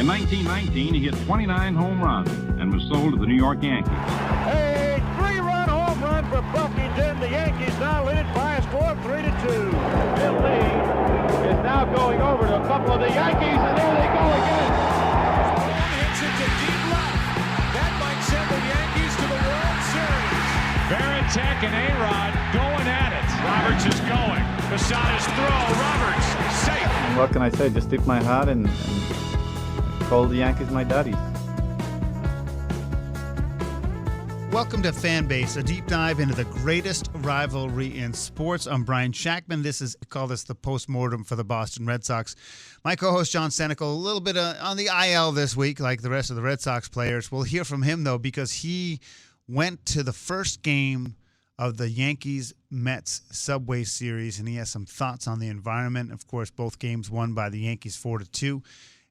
In 1919, he hit 29 home runs and was sold to the New York Yankees. A three-run home run for Buffington. The Yankees now lead it by a score of 3-2. Bill Lee is now going over to a couple of the Yankees, and there they go again. Ball hits it to deep left. That might send the Yankees to the World Series. Varitek and A-Rod going at it. Roberts is going. Posada's throw. Roberts safe. And what can I say? Just tip my hat and call the Yankees my daddies. Welcome to Fanbase, a deep dive into the greatest rivalry in sports. I'm Brian Shackman. We call this the Postmortem for the Boston Red Sox. My co-host John Senecal, a little bit on the IL this week, like the rest of the Red Sox players. We'll hear from him, though, because he went to the first game of the Yankees-Mets Subway Series, and he has some thoughts on the environment. Of course, both games won by the Yankees 4-2,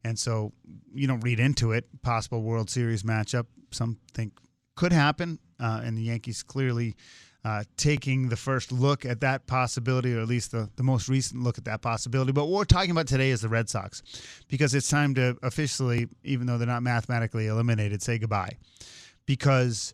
and so you don't read into it. Possible World Series matchup, some think could happen, and the Yankees clearly taking the first look at that possibility, or at least the most recent look at that possibility. But what we're talking about today is the Red Sox, because it's time to officially, even though they're not mathematically eliminated, say goodbye. Because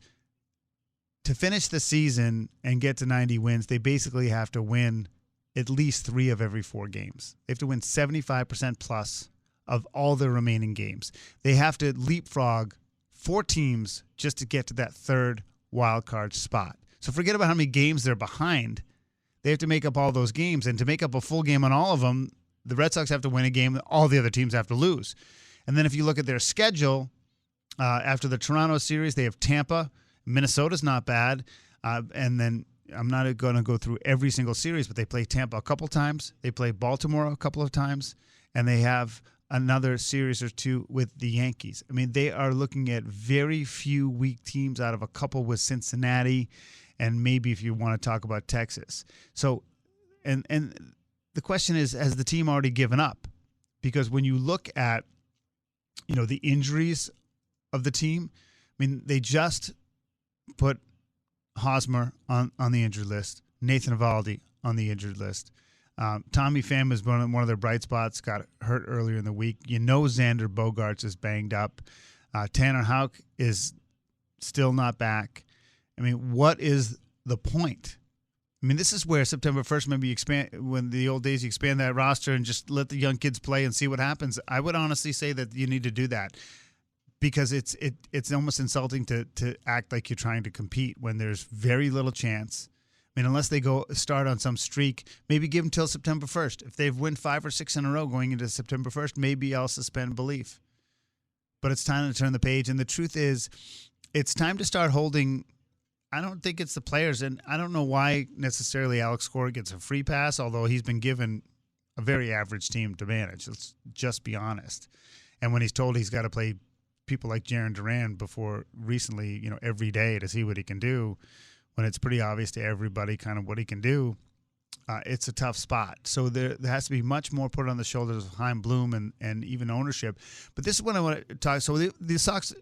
to finish the season and get to 90 wins, they basically have to win at least 3 of every 4 games. They have to win 75% plus of all their remaining games. They have to leapfrog 4 teams just to get to that third wild card spot. So forget about how many games they're behind. They have to make up all those games, and to make up a full game on all of them, the Red Sox have to win a game that all the other teams have to lose. And then if you look at their schedule, after the Toronto series, they have Tampa. Minnesota's not bad. And then I'm not going to go through every single series, but they play Tampa a couple times. They play Baltimore a couple of times. And they have another series or 2 with the Yankees. I mean, they are looking at very few weak teams out of a couple with Cincinnati, and maybe if you want to talk about Texas. So, and the question is, has the team already given up? Because when you look at, the injuries of the team, I mean, they just put Hosmer on the injured list, Nathan Eovaldi on the injured list. Tommy Pham is one of their bright spots, got hurt earlier in the week. Xander Bogaerts is banged up. Tanner Houck is still not back. I mean, what is the point? I mean, this is where September 1st maybe when the old days you expand that roster and just let the young kids play and see what happens. I would honestly say that you need to do that, because it's almost insulting to act like you're trying to compete when there's very little chance. I mean, unless they start on some streak, maybe give them till September 1st. If they've won 5 or 6 in a row going into September 1st, maybe I'll suspend belief. But it's time to turn the page. And the truth is, it's time to start holding. I don't think it's the players, and I don't know why necessarily Alex Cora gets a free pass, although he's been given a very average team to manage. Let's just be honest. And when he's told he's got to play people like Jarren Duran before recently, every day to see what he can do, when it's pretty obvious to everybody kind of what he can do, it's a tough spot. So there has to be much more put on the shoulders of Chaim Bloom and even ownership. But this is what I want to talk. So the Sox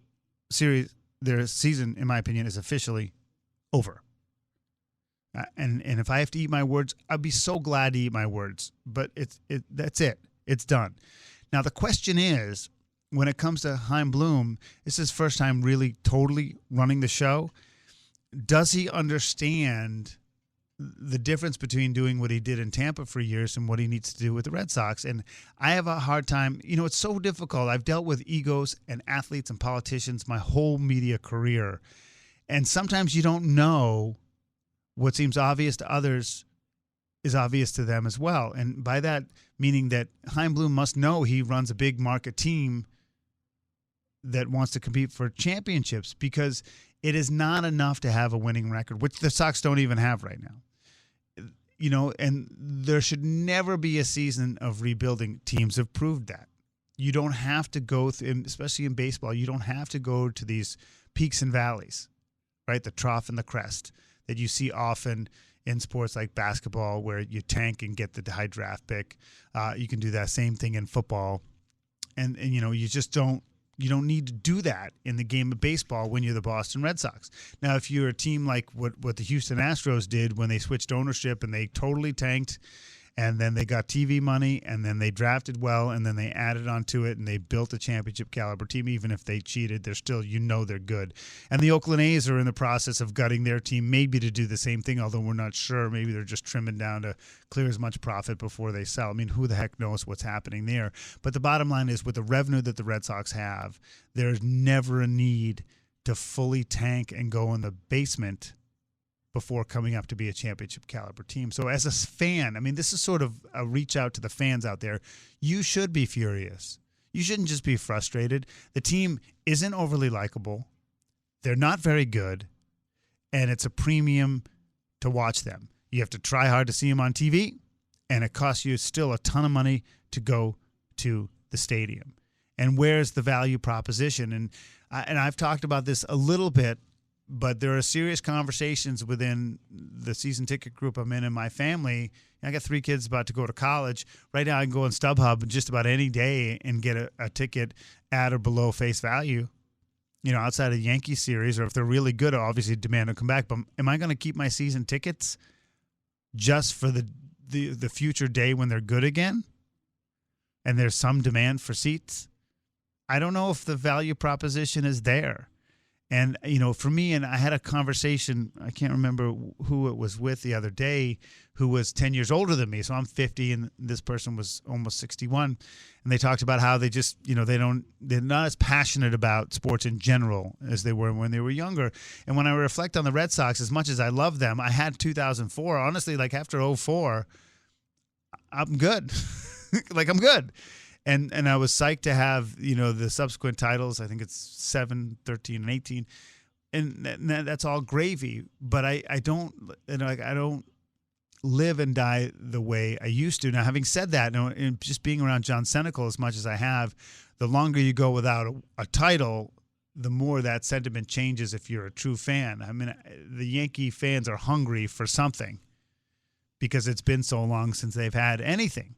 series, their season, in my opinion, is officially over. And if I have to eat my words, I'd be so glad to eat my words. But that's it. It's done. Now the question is, when it comes to Chaim Bloom, this is his first time really totally running the show. Does he understand the difference between doing what he did in Tampa for years and what he needs to do with the Red Sox? And I have a hard time. It's so difficult. I've dealt with egos and athletes and politicians my whole media career. And sometimes you don't know what seems obvious to others is obvious to them as well. And by that, meaning that Chaim Bloom must know he runs a big market team that wants to compete for championships, because it is not enough to have a winning record, which the Sox don't even have right now. And there should never be a season of rebuilding. Teams have proved that. You don't have to go through, especially in baseball, you don't have to go to these peaks and valleys, right? The trough and the crest that you see often in sports like basketball, where you tank and get the high draft pick. You can do that same thing in football. And you just don't. You don't need to do that in the game of baseball when you're the Boston Red Sox. Now, if you're a team like what the Houston Astros did when they switched ownership and they totally tanked And then they got TV money, and then they drafted well, and then they added onto it, and they built a championship caliber team. Even if they cheated, they're still, they're good. And the Oakland A's are in the process of gutting their team, maybe to do the same thing, although we're not sure. Maybe they're just trimming down to clear as much profit before they sell. I mean, who the heck knows what's happening there? But the bottom line is, with the revenue that the Red Sox have, there's never a need to fully tank and go in the basement before coming up to be a championship caliber team. So as a fan, I mean, this is sort of a reach out to the fans out there. You should be furious. You shouldn't just be frustrated. The team isn't overly likable. They're not very good. And it's a premium to watch them. You have to try hard to see them on TV, and it costs you still a ton of money to go to the stadium. And where's the value proposition? And I've talked about this a little bit, but there are serious conversations within the season ticket group I'm in and my family. I got 3 kids about to go to college. Right now I can go on StubHub just about any day and get a ticket at or below face value, outside of the Yankees series, or if they're really good, I'll obviously demand to come back. But am I going to keep my season tickets just for the future day when they're good again and there's some demand for seats? I don't know if the value proposition is there. And, for me, and I had a conversation, I can't remember who it was with the other day, who was 10 years older than me. So I'm 50 and this person was almost 61. And they talked about how they just, they're not as passionate about sports in general as they were when they were younger. And when I reflect on the Red Sox, as much as I love them, I had 2004. Honestly, like after 2004, I'm good. I'm good. And I was psyched to have, the subsequent titles. I think it's 7, 13, and 18. And that's all gravy. But I don't live and die the way I used to. Now, having said that, and just being around John Senecal as much as I have, the longer you go without a title, the more that sentiment changes if you're a true fan. I mean, the Yankee fans are hungry for something because it's been so long since they've had anything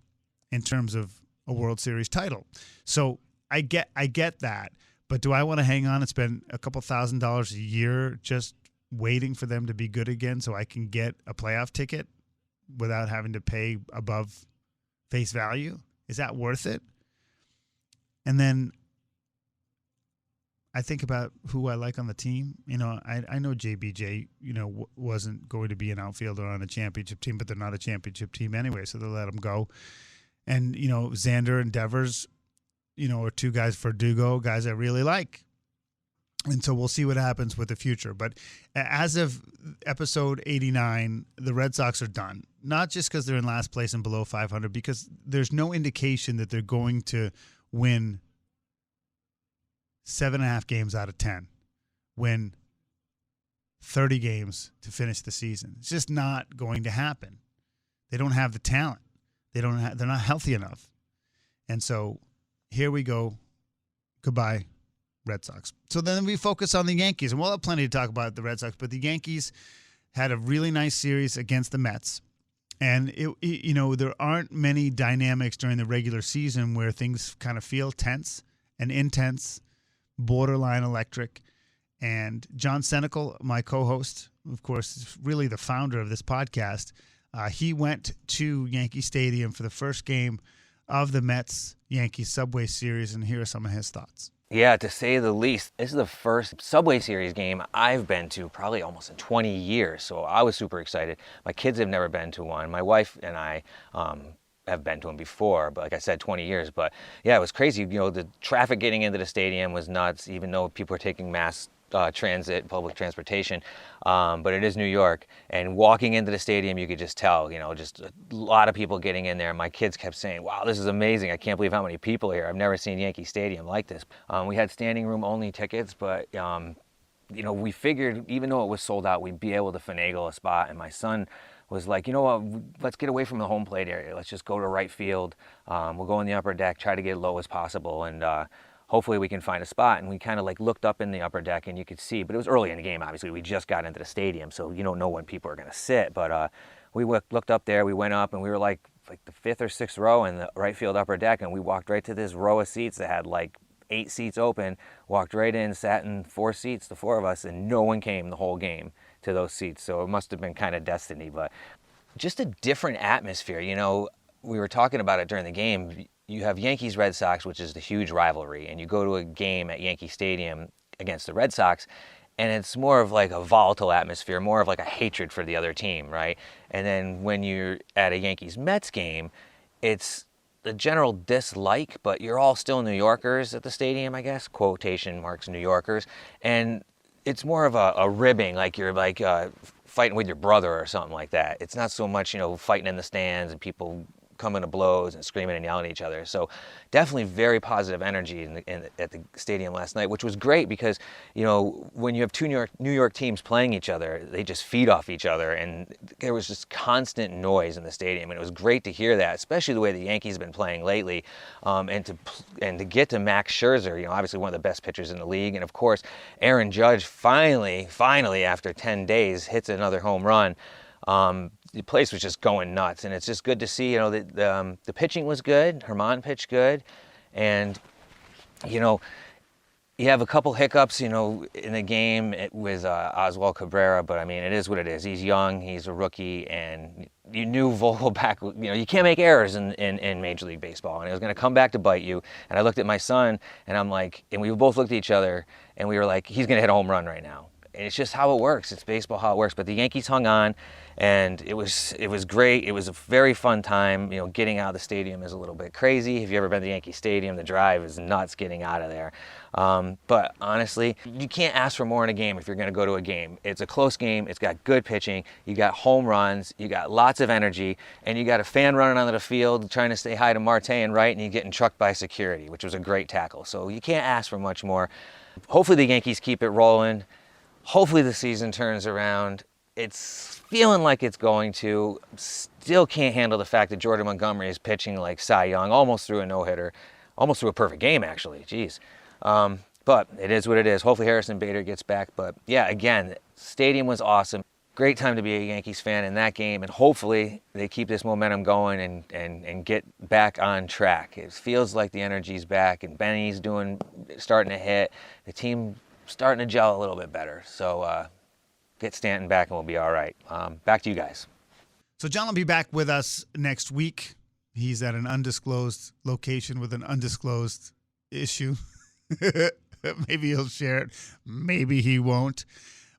in terms of a World Series title. So I get that, but do I want to hang on and spend a couple $1,000s a year just waiting for them to be good again so I can get a playoff ticket without having to pay above face value? Is that worth it? And then I think about who I like on the team. I know JBJ, wasn't going to be an outfielder on a championship team, but they're not a championship team anyway, so they'll let him go. And, Xander and Devers, are 2 guys for Dugo, guys I really like. And so we'll see what happens with the future. But as of episode 89, the Red Sox are done. Not just because they're in last place and below 500, because there's no indication that they're going to win 7.5 games out of 10, win 30 games to finish the season. It's just not going to happen. They don't have the talent. They're not healthy enough. And so here we go. Goodbye, Red Sox. So then we focus on the Yankees, and we'll have plenty to talk about the Red Sox, but the Yankees had a really nice series against the Mets. And, there aren't many dynamics during the regular season where things kind of feel tense and intense, borderline electric. And John Senecal, my co-host, of course, is really the founder of this podcast. He went to Yankee Stadium for the first game of the Mets-Yankees Subway Series, and here are some of his thoughts. Yeah, to say the least. This is the first Subway Series game I've been to probably almost in 20 years, so I was super excited. My kids have never been to one. My wife and I have been to them before, but like I said, 20 years. But yeah, it was crazy. The traffic getting into the stadium was nuts, even though people were taking mass transit, public transportation, but it is New York, and walking into the stadium, you could just tell, just a lot of people getting in there. My kids kept saying, wow, this is amazing. I can't believe how many people are here. I've never seen Yankee Stadium like this. We had standing room only tickets, but we figured even though it was sold out, we'd be able to finagle a spot, and my son was like, let's get away from the home plate area. Let's just go to right field. We'll go in the upper deck, try to get low as possible, and hopefully we can find a spot. And we kind of looked up in the upper deck, and you could see, but it was early in the game, obviously. We just got into the stadium, so you don't know when people are going to sit. But we looked up there, we went up, and we were like the 5th or 6th row in the right field upper deck, and we walked right to this row of seats that had 8 seats open, walked right in, sat in 4 seats, the 4 of us, and no one came the whole game to those seats. So it must have been kind of destiny. But just a different atmosphere. You know, we were talking about it during the game. You have Yankees Red Sox, which is the huge rivalry, and you go to a game at Yankee Stadium against the Red Sox, and it's more of like a volatile atmosphere, more of like a hatred for the other team, right? And then when you're at a Yankees Mets game, it's the general dislike, but you're all still New Yorkers at the stadium, I guess, quotation marks New Yorkers, and it's more of a ribbing, like you're like fighting with your brother or something like that. It's not so much, you know, fighting in the stands and people coming to blows and screaming and yelling at each other. So definitely very positive energy at the stadium last night, which was great because, you know, when you have two New York teams playing each other, they just feed off each other, and there was just constant noise in the stadium, and it was great to hear that, especially the way the Yankees have been playing lately, and to get to Max Scherzer, you know, obviously one of the best pitchers in the league, and of course Aaron Judge finally after 10 days hits another home run. The place was just going nuts, and it's just good to see. You know, the pitching was good. Herman pitched good, and you know, you have a couple hiccups, you know, in the game with Oswald Cabrera, but I mean, it is what it is. He's young, he's a rookie, and you knew Vogelbach. You know, you can't make errors in Major League Baseball, and it was going to come back to bite you. And I looked at my son, and I'm like, and we both looked at each other, and we were like, he's going to hit a home run right now. And it's just how it works. It's baseball how it works. But the Yankees hung on, and it was great. It was a very fun time. You know, getting out of the stadium is a little bit crazy. If you ever been to Yankee Stadium, the drive is nuts getting out of there. But honestly, you can't ask for more in a game if you're going to go to a game. It's a close game. It's got good pitching. You got home runs. You got lots of energy, and you got a fan running onto the field trying to say hi to Marte and Wright, and you're getting trucked by security, which was a great tackle. So you can't ask for much more. Hopefully the Yankees keep it rolling. Hopefully the season turns around. It's feeling like it's going to. Still can't handle the fact that Jordan Montgomery is pitching like Cy Young, almost threw a no-hitter, almost threw a perfect game actually, jeez. But it is what it is. Hopefully Harrison Bader gets back. But yeah, again, stadium was awesome. Great time to be a Yankees fan in that game, and hopefully they keep this momentum going and get back on track. It feels like the energy's back, and Benny's starting to hit. The team starting to gel a little bit better. So get Stanton back and we'll be all right. Back to you guys. So John will be back with us next week. He's at an undisclosed location with an undisclosed issue. Maybe he'll share it. Maybe he won't.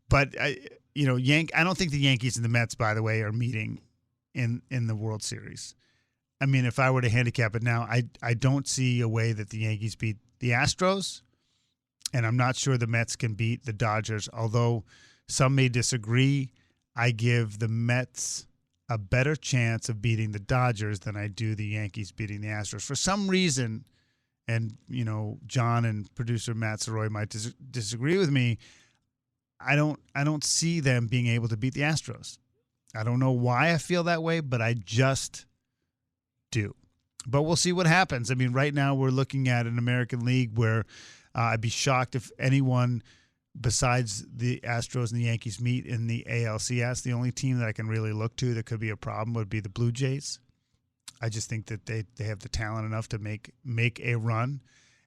But, I don't think the Yankees and the Mets, by the way, are meeting in the World Series. I mean, if I were to handicap it now, I don't see a way that the Yankees beat the Astros. And I'm not sure the Mets can beat the Dodgers, although some may disagree. I give the Mets a better chance of beating the Dodgers than I do the Yankees beating the Astros. For some reason, and, you know, John and producer Matt Soroy might disagree with me, I don't see them being able to beat the Astros. I don't know why I feel that way, but I just do. But we'll see what happens. I mean, right now we're looking at an American League where I'd be shocked if anyone besides the Astros and the Yankees meet in the ALCS. The only team that I can really look to that could be a problem would be the Blue Jays. I just think that they have the talent enough to make a run.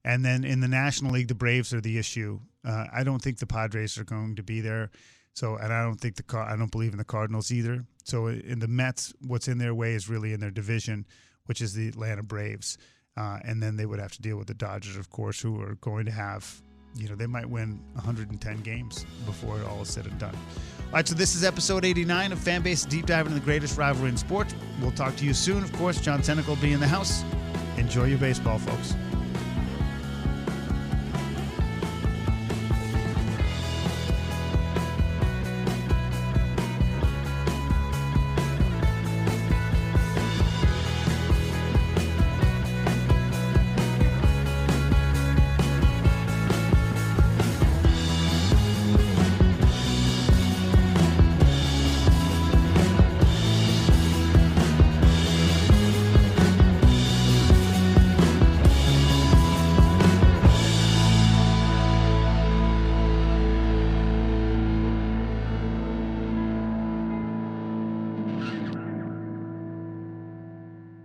And then in the National League, the Braves are the issue. I don't think the Padres are going to be there. So, and I don't believe in the Cardinals either. So in the Mets, what's in their way is really in their division, which is the Atlanta Braves. And then they would have to deal with the Dodgers, of course, who are going to have, they might win 110 games before it all is said and done. All right, so this is episode 89 of Fanbase Deep Dive into the greatest rivalry in sports. We'll talk to you soon. Of course, John Senecal will be in the house. Enjoy your baseball, folks.